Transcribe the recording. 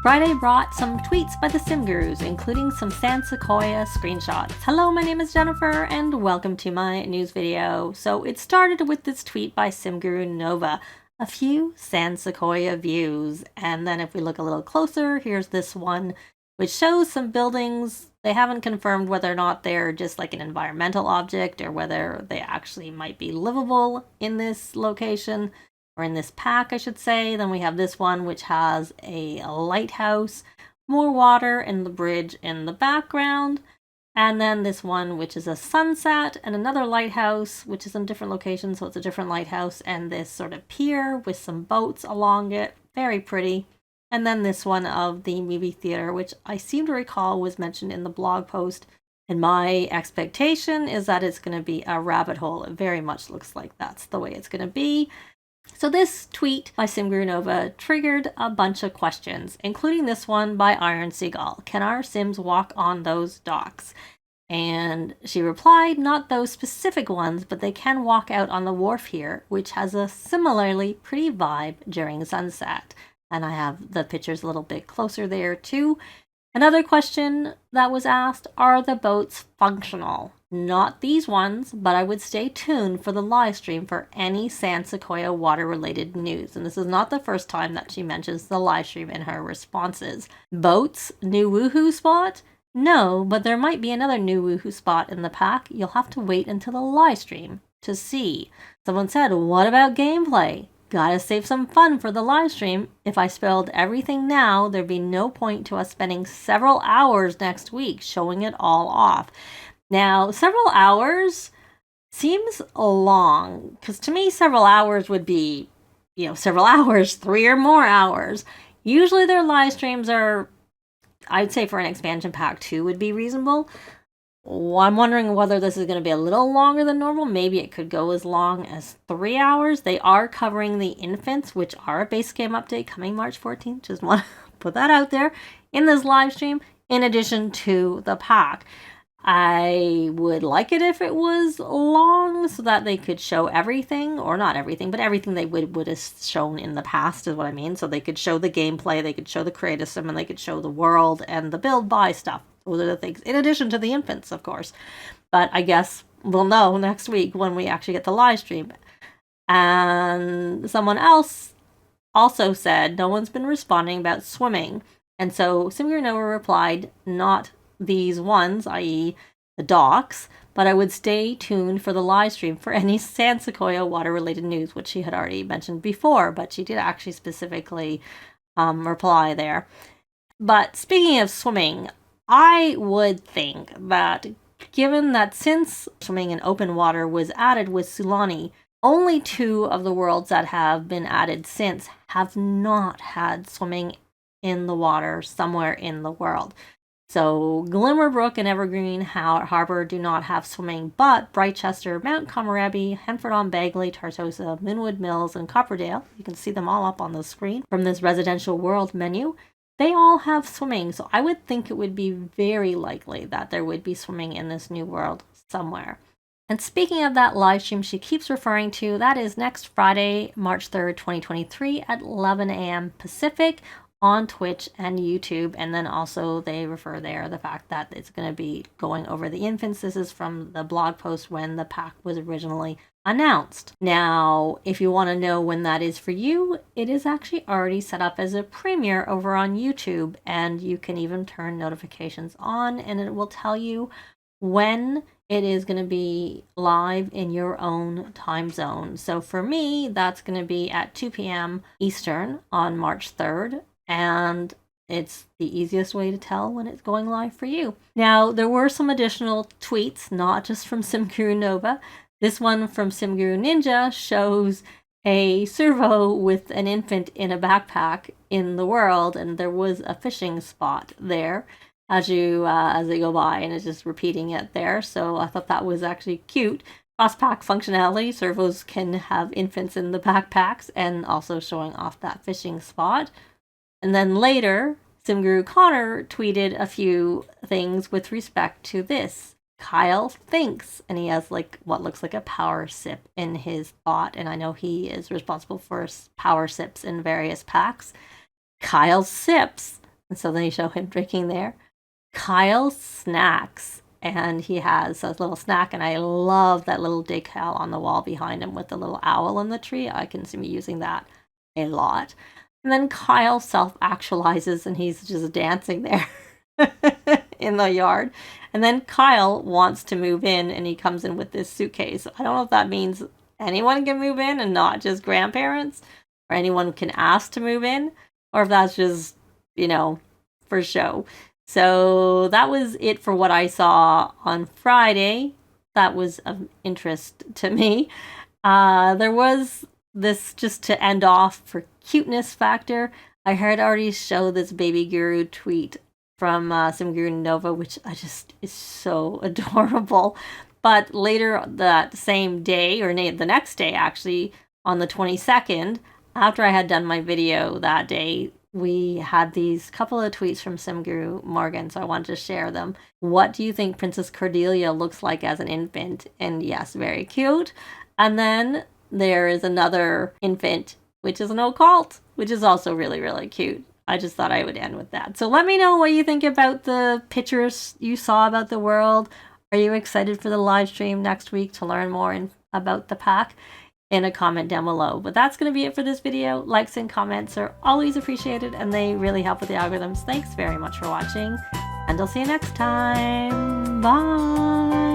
Friday brought some tweets by the SimGurus, including some San Sequoia screenshots. Hello, my name is Jennifer, and welcome to my news video. So it started with this tweet by SimGuruNova, a few San Sequoia views. And then if we look a little closer, here's this one, which shows some buildings. They haven't confirmed whether or not they're just like an environmental object or whether they actually might be livable in this location. Or in this pack, I should say. Then we have this one, which has a lighthouse, more water, and the bridge in the background. And then this one, which is a sunset, and another lighthouse, which is in different locations, so it's a different lighthouse, and this sort of pier with some boats along it. Very pretty. And then this one of the movie theater, which I seem to recall was mentioned in the blog post. And my expectation is that it's going to be a rabbit hole. It very much looks like that's the way it's going to be. So this tweet by SimGuruNova triggered a bunch of questions, including this one by Iron Seagull. Can our Sims walk on those docks? And she replied, not those specific ones, but they can walk out on the wharf here, which has a similarly pretty vibe during sunset. And I have the pictures a little bit closer there too. Another question that was asked, are the boats functional? Not these ones, but I would stay tuned for the live stream for any San Sequoia water-related news. And this is not the first time that she mentions the live stream in her responses. Boats? New woohoo spot? No, but there might be another new woohoo spot in the pack. You'll have to wait until the live stream to see. Someone said, what about gameplay? Gotta save some fun for the live stream. If I spelled everything now, there'd be no point to us spending several hours next week showing it all off. Now, several hours seems long, because to me, several hours would be, several hours, 3 or more hours. Usually their live streams are, I'd say for an expansion pack 2 would be reasonable. I'm wondering whether this is going to be a little longer than normal. Maybe it could go as long as 3 hours. They are covering the infants, which are a base game update coming March 14th. Just want to put that out there in this live stream, in addition to the pack. I would like it if it was long so that they could show everything, or not everything, but everything they would have shown in the past is what I mean. So they could show the gameplay, they could show the creative sim, and they could show the world and the build buy stuff. Those are the things, in addition to the infants, of course. But I guess we'll know next week when we actually get the live stream. And someone else also said no one's been responding about swimming. And so SimGuruNova replied, not these ones, i.e. the docks, but I would stay tuned for the live stream for any San Sequoia water-related news, which she had already mentioned before, but she did actually specifically reply there. But speaking of swimming, I would think that given that since swimming in open water was added with Sulani, only 2 of the worlds that have been added since have not had swimming in the water somewhere in the world. So Glimmerbrook and Evergreen Harbor do not have swimming, but Brightchester, Mount Komorebi, Henford-on-Bagley, Tartosa, Minwood Mills, and Copperdale, you can see them all up on the screen from this residential world menu, they all have swimming. So I would think it would be very likely that there would be swimming in this new world somewhere. And speaking of that live stream she keeps referring to, that is next Friday, March 3rd, 2023 at 11 a.m. Pacific, on Twitch and YouTube. And then also they refer there the fact that it's going to be going over the infants. This is from the blog post when the pack was originally announced. Now, if you want to know when that is for you, it is actually already set up as a premiere over on YouTube, and you can even turn notifications on and it will tell you when it is going to be live in your own time zone. So for me, that's going to be at 2 p.m. Eastern on March 3rd. And it's the easiest way to tell when it's going live for you. Now, there were some additional tweets, not just from SimGuruNova. This one from SimGuruNinja shows a servo with an infant in a backpack in the world, and there was a fishing spot there as they go by, and it's just repeating it there. So I thought that was actually cute. Cross-pack functionality, servos can have infants in the backpacks, and also showing off that fishing spot. And then later, SimGuruConnor tweeted a few things with respect to this. Kyle thinks, and he has like what looks like a power sip in his bot, and I know he is responsible for power sips in various packs. Kyle sips And so they show him drinking there. Kyle snacks, and he has a little snack, and I love that little decal on the wall behind him with the little owl in the tree. I can see me using that a lot. And then Kyle self-actualizes, and he's just dancing there in the yard. And then Kyle wants to move in, and he comes in with this suitcase. I don't know if that means anyone can move in and not just grandparents, or anyone can ask to move in, or if that's just, you know, for show. So that was it for what I saw on Friday. That was of interest to me. There was this, just to end off for cuteness factor, I heard already show this baby guru tweet from SimGuruNova, which I just is so adorable. But later that same day, or the next day actually, on the 22nd, after I had done my video that day, we had these couple of tweets from SimGuruMorgan, so I wanted to share them. What do you think Princess Cordelia looks like as an infant? And yes, very cute. And then there is another infant, which is an occult, which is also really, really cute. I just thought I would end with that. So let me know what you think about the pictures you saw about the world. Are you excited for the live stream next week to learn more about the pack? In a comment down below. But that's going to be it for this video. Likes and comments are always appreciated, and they really help with the algorithms. Thanks very much for watching, and I'll see you next time. Bye!